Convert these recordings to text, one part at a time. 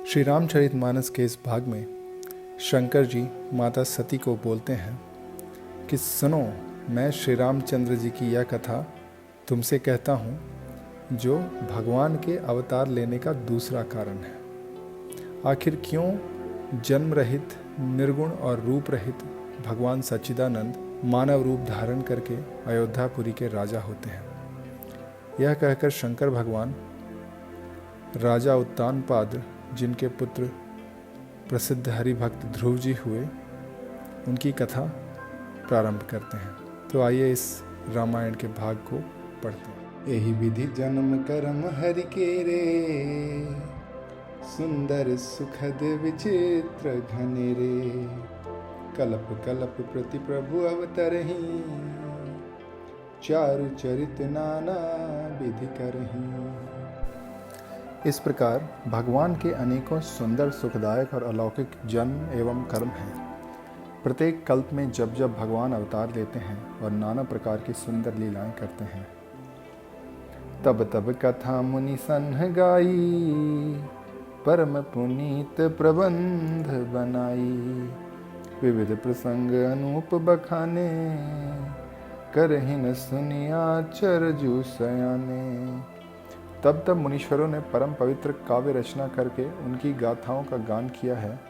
श्री रामचरितमानस के इस भाग में शंकर जी माता सती को बोलते हैं कि सुनो, मैं श्री रामचंद्र जी की यह कथा तुमसे कहता हूँ जो भगवान के अवतार लेने का दूसरा कारण है। आखिर क्यों जन्म रहित, निर्गुण और रूप रहित भगवान सच्चिदानंद मानव रूप धारण करके अयोध्यापुरी के राजा होते हैं। यह कहकर शंकर भगवान राजा उत्तानपाद, जिनके पुत्र प्रसिद्ध हरिभक्त ध्रुव जी हुए, उनकी कथा प्रारंभ करते हैं। तो आइए इस रामायण के भाग को पढ़ते हैं। एहि विधि जन्म कर्म हरि के रे, सुंदर सुखद विचित्र घने रे। कलप कलप प्रति प्रभु अवतरहि, चारु चरित नाना विधि करहि। इस प्रकार भगवान के अनेकों सुंदर, सुखदायक और अलौकिक जन्म एवं कर्म हैं। प्रत्येक कल्प में जब जब भगवान अवतार लेते हैं और नाना प्रकार की सुंदर लीलाएं करते हैं, तब तब कथा मुनि सन्ह गाई, परम पुनीत प्रबंध बनाई। विविध प्रसंग अनूप बखाने, करहि न सुनिया चरजू सयाने। तब तब मुनीश्वरों ने परम पवित्र काव्य रचना करके उनकी गाथाओं का गान किया है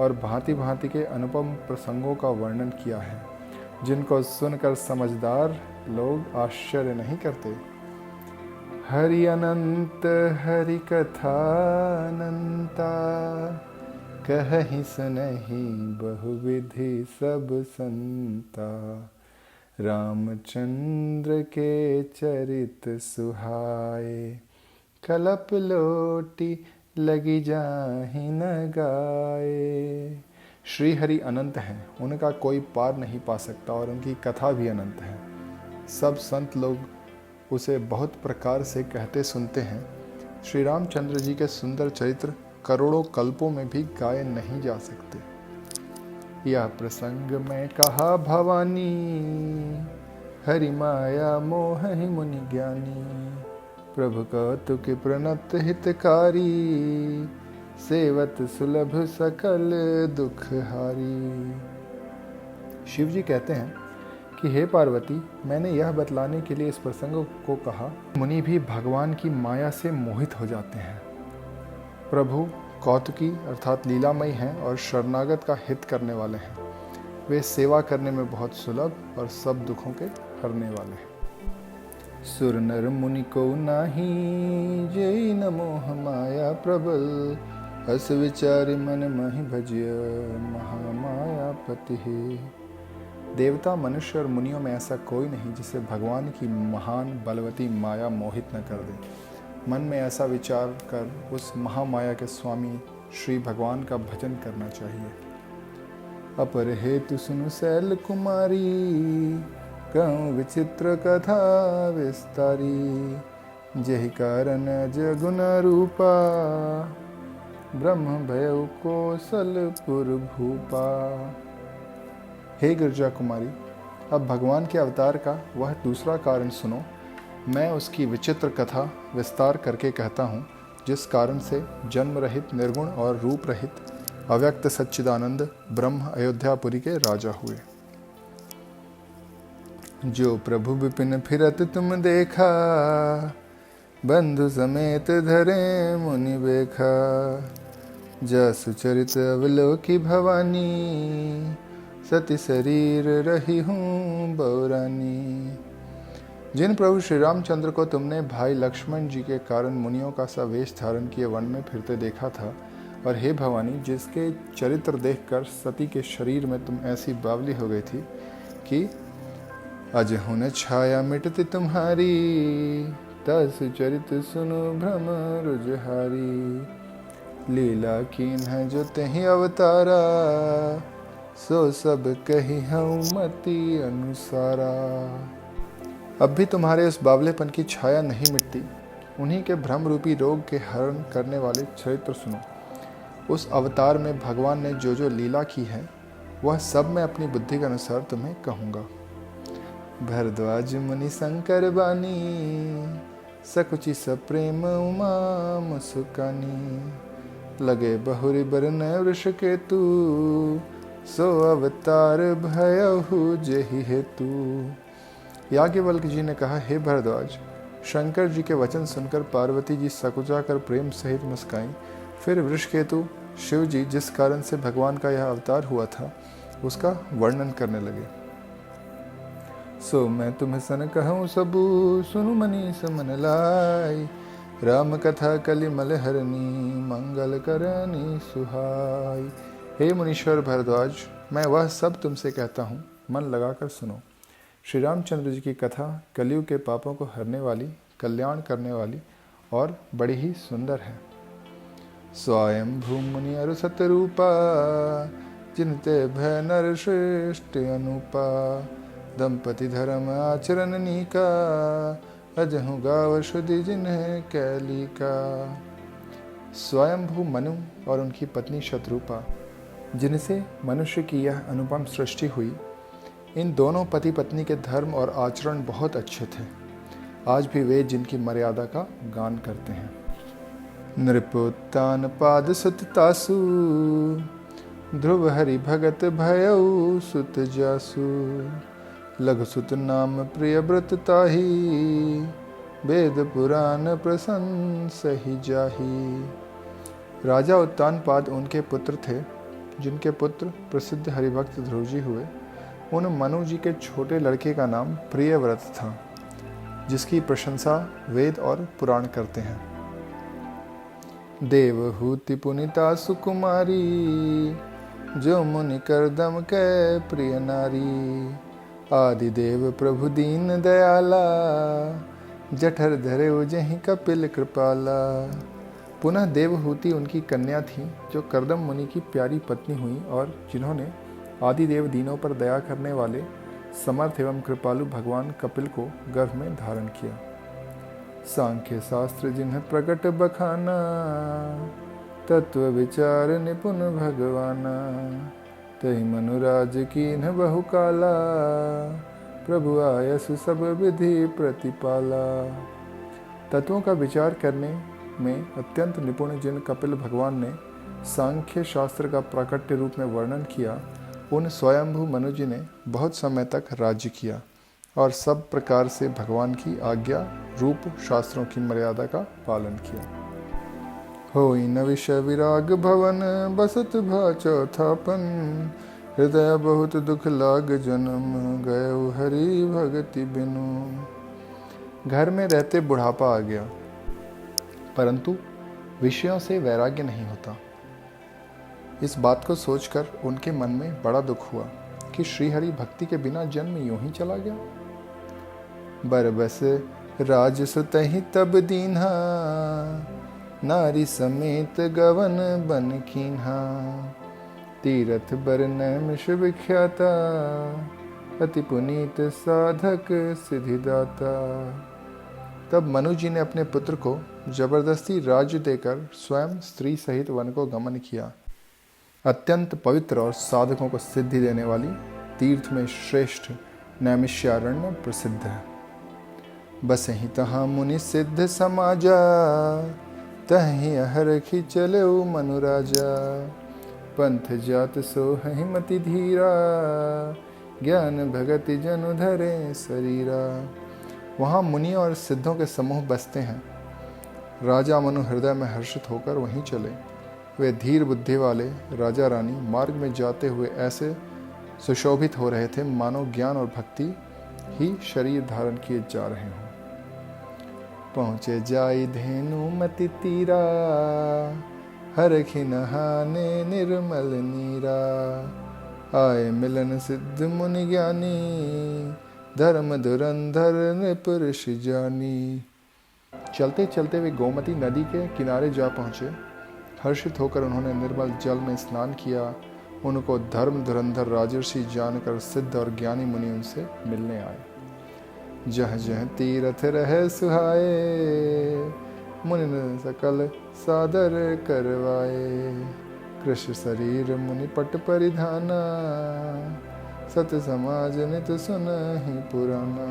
और भांति भांति के अनुपम प्रसंगों का वर्णन किया है, जिनको सुनकर समझदार लोग आश्चर्य नहीं करते। हरि अनंत हरि कथा अनंता, कहहि सुनहि बहुविधि सब संता। रामचंद्र के चरित सुहाए, कलप लोटी लगी जाहि न गाए। श्री हरि अनंत हैं, उनका कोई पार नहीं पा सकता और उनकी कथा भी अनंत है। सब संत लोग उसे बहुत प्रकार से कहते सुनते हैं। श्री रामचंद्र जी के सुंदर चरित्र करोड़ों कल्पों में भी गाए नहीं जा सकते। यह प्रसंग में कहा भवानी, हरि माया मोहि मुनि ज्ञानी। प्रभु कौतुक प्रणत हितकारी, सेवत सुलभ सकल दुख हारी। शिव जी कहते हैं कि हे पार्वती, मैंने यह बतलाने के लिए इस प्रसंग को कहा। मुनि भी भगवान की माया से मोहित हो जाते हैं। प्रभु कौतुकी अर्थात लीलामयी हैं और शरणागत का हित करने वाले हैं। वे सेवा करने में बहुत सुलभ और सब दुखों के हरने वाले हैं। सुर नर मुनि को नाही, जय न मोह माया प्रबल। हस विचारि मन महि भजिय, महामाया पति है। देवता, मनुष्य और मुनियों में ऐसा कोई नहीं जिसे भगवान की महान बलवती माया मोहित न कर दे। मन में ऐसा विचार कर उस महामाया के स्वामी श्री भगवान का भजन करना चाहिए। अपर हेतु सुनु शैल कुमारी, कहूँ विचित्र कथा विस्तारी। जहि कारण जगुन रूपा, ब्रह्म भयउ कौशलपुर भूपा। हे गिरजा कुमारी, अब भगवान के अवतार का वह दूसरा कारण सुनो। मैं उसकी विचित्र कथा विस्तार करके कहता हूँ, जिस कारण से जन्म रहित, निर्गुण और रूप रहित अव्यक्त सच्चिदानंद ब्रह्म अयोध्यापुरी के राजा हुए। जो प्रभु विपिन फिरत तुम देखा, बंधु समेत धरे मुनि बेखा। जसु चरित अवलोकी भवानी, सती शरीर रही हूँ बौरानी। जिन प्रभु श्री रामचंद्र को तुमने भाई लक्ष्मण जी के कारण मुनियों का सा वेश धारण किए वन में फिरते देखा था, और हे भवानी, जिसके चरित्र देखकर सती के शरीर में तुम ऐसी बावली हो गई थी कि अज हुन छाया मिटती तुम्हारी। तस चरित सुनो भ्रम रुजहारी। लीला कीन है जो तेहि अवतारा, सो सब कही हूँ मति अनुसारा। अब भी तुम्हारे उस बावलेपन की छाया नहीं मिटती। उन्हीं के भ्रम रूपी रोग के हरण करने वाले चरित्र सुनो। उस अवतार में भगवान ने जो जो लीला की है, वह सब मैं अपनी बुद्धि के अनुसार तुम्हें कहूँगा। भरद्वाज मुनि शंकर बानी, सकुचि सप्रेम उमा मुस्कानी। लगे बहुरी बरन वृष केतु, सो अवतार भयहु जेहि हेतु। याज्ञवल्क्य जी ने कहा, हे भरद्वाज, शंकर जी के वचन सुनकर पार्वती जी सकुचा कर प्रेम सहित मुस्काईं। फिर वृषकेतु शिव जी जिस कारण से भगवान का यह अवतार हुआ था उसका वर्णन करने लगे। सो मैं तुम्हें सन कहूँ सबू, सुनु मनी समन लाई। राम कथा कलिमल हरनी, मंगल करनी सुहाई। हे मुनीश्वर भरद्वाज, मैं वह सब तुमसे कहता हूँ, मन लगाकर सुनो। श्री रामचंद्र जी की कथा कलयुग के पापों को हरने वाली, कल्याण करने वाली और बड़ी ही सुंदर है। स्वयं भूमुनि अरु सतरूपा, जिनते भय नर श्रेष्ठ अनुपा। दंपति धर्म आचरण नीका, अजहु गाव शुद्धि जिन्हें कैली का। स्वयंभू मनु और उनकी पत्नी शतरूपा, जिनसे मनुष्य की यह अनुपम सृष्टि हुई, इन दोनों पति पत्नी के धर्म और आचरण बहुत अच्छे थे। आज भी वे जिनकी मर्यादा का गान करते हैं। नृपोत्तान पाद सुत तासु, ध्रुव हरि भगत भयउ सुत जासु। लघु सुत नाम प्रिय व्रत ताही, वेद पुराण प्रसन्न सही जाही। राजा उत्तानपाद उनके पुत्र थे, जिनके पुत्र प्रसिद्ध हरिभक्त ध्रुव जी हुए। उन मनु जी के छोटे लड़के का नाम प्रियव्रत था, जिसकी प्रशंसा वेद और पुराण करते हैं। देवहूति पुनिता सुकुमारी, जो मुनि करदम कै प्रिय नारी। आदिदेव प्रभु दीन दयाला, जठर धरे उजहि कपिल कृपाला। पुनः देवहूति उनकी कन्या थी, जो करदम मुनि की प्यारी पत्नी हुई और जिन्होंने आदिदेव दीनों पर दया करने वाले समर्थ एवं कृपालु भगवान कपिल को गर्भ में धारण किया। सांख्य शास्त्र जिन्हें प्रकट बखाना, तत्व विचार निपुण भगवाना। तहि मनुराज कीन्ह बहु काला, प्रभु आयसु सब विधि प्रतिपाला। तत्वों का विचार करने में अत्यंत निपुण जिन कपिल भगवान ने सांख्य शास्त्र का प्राकट्य रूप में वर्णन किया, उन स्वयंभू मनु जी ने बहुत समय तक राज्य किया और सब प्रकार से भगवान की आज्ञा रूप शास्त्रों की मर्यादा का पालन किया। होई न विषय विराग भवन, बसत भा चौथापन। हृदय बहुत दुख लाग जन्म, गए हरि भगति बिनु। घर में रहते बुढ़ापा आ गया, परंतु विषयों से वैराग्य नहीं होता। इस बात को सोचकर उनके मन में बड़ा दुख हुआ कि श्रीहरि भक्ति के बिना जन्म यूं ही चला गया। बरबस राज सुतहि तब दीन्हा, नारी समेत गवन बन कीन्हा। तीरथ बर नैमिष विख्याता, अति पुनीत साधक सिद्धिदाता। तब मनु जी ने अपने पुत्र को जबरदस्ती राज्य देकर स्वयं स्त्री सहित वन को गमन किया। अत्यंत पवित्र और साधकों को सिद्धि देने वाली तीर्थ में श्रेष्ठ नैमिष्यारण्य प्रसिद्ध है। बसहि तहाँ मुनि सिद्ध समाजा, तहि हरखि चले मनु राजा। पंथ जात सो हिमति धीरा, ज्ञान भगति जनु धरे शरीरा। वहाँ मुनि और सिद्धों के समूह बसते हैं। राजा मनु हृदय में हर्षित होकर वहीं चले। वे धीर बुद्धि वाले राजा रानी मार्ग में जाते हुए ऐसे सुशोभित हो रहे थे, मानो ज्ञान और भक्ति ही शरीर धारण किए जा रहे हों। पहुँचे जाई धेनु मति तीरा, हरखि नहाने निर्मल नीरा। आए मिलन सिद्ध मुनि ज्ञानी, धर्म धुरंधर नृपुरुष जानी। चलते चलते वे गोमती नदी के किनारे जा पहुँचे। हर्षित होकर उन्होंने निर्मल जल में स्नान किया। उनको धर्म धुरंधर राजर्षि जानकर सिद्ध और ज्ञानी मुनि उनसे मिलने आए। जह जह तीरथ रहे सुहाए, मुनि ने सकल सादर करवाए। कृष्ण शरीर मुनि पट परिधाना, सत समाज नित सुनहि पुराना।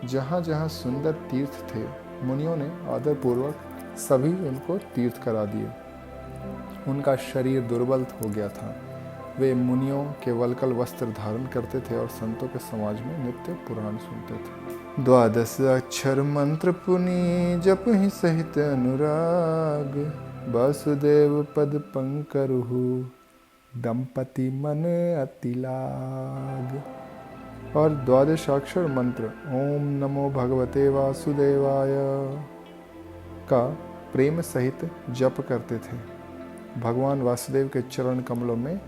जहाँ जहाँ सुंदर तीर्थ थे, मुनियों ने आदरपूर्वक सभी उनको तीर्थ करा दिए। उनका शरीर दुर्बल हो गया था। वे मुनियों के वल्कल वस्त्र धारण करते थे और संतों के समाज में नित्य पुराण सुनते थे। 12 अक्षर मंत्र पुनि जप ही सहित अनुराग, वासुदेव पद पंकरुहु दंपति मन अति लाग। और 12 मंत्र ओम नमो भगवते वासुदेवाय का प्रेम सहित जप करते थे। भगवान वासुदेव के चरण कमलों में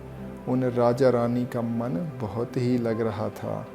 उन राजा रानी का मन बहुत ही लग रहा था।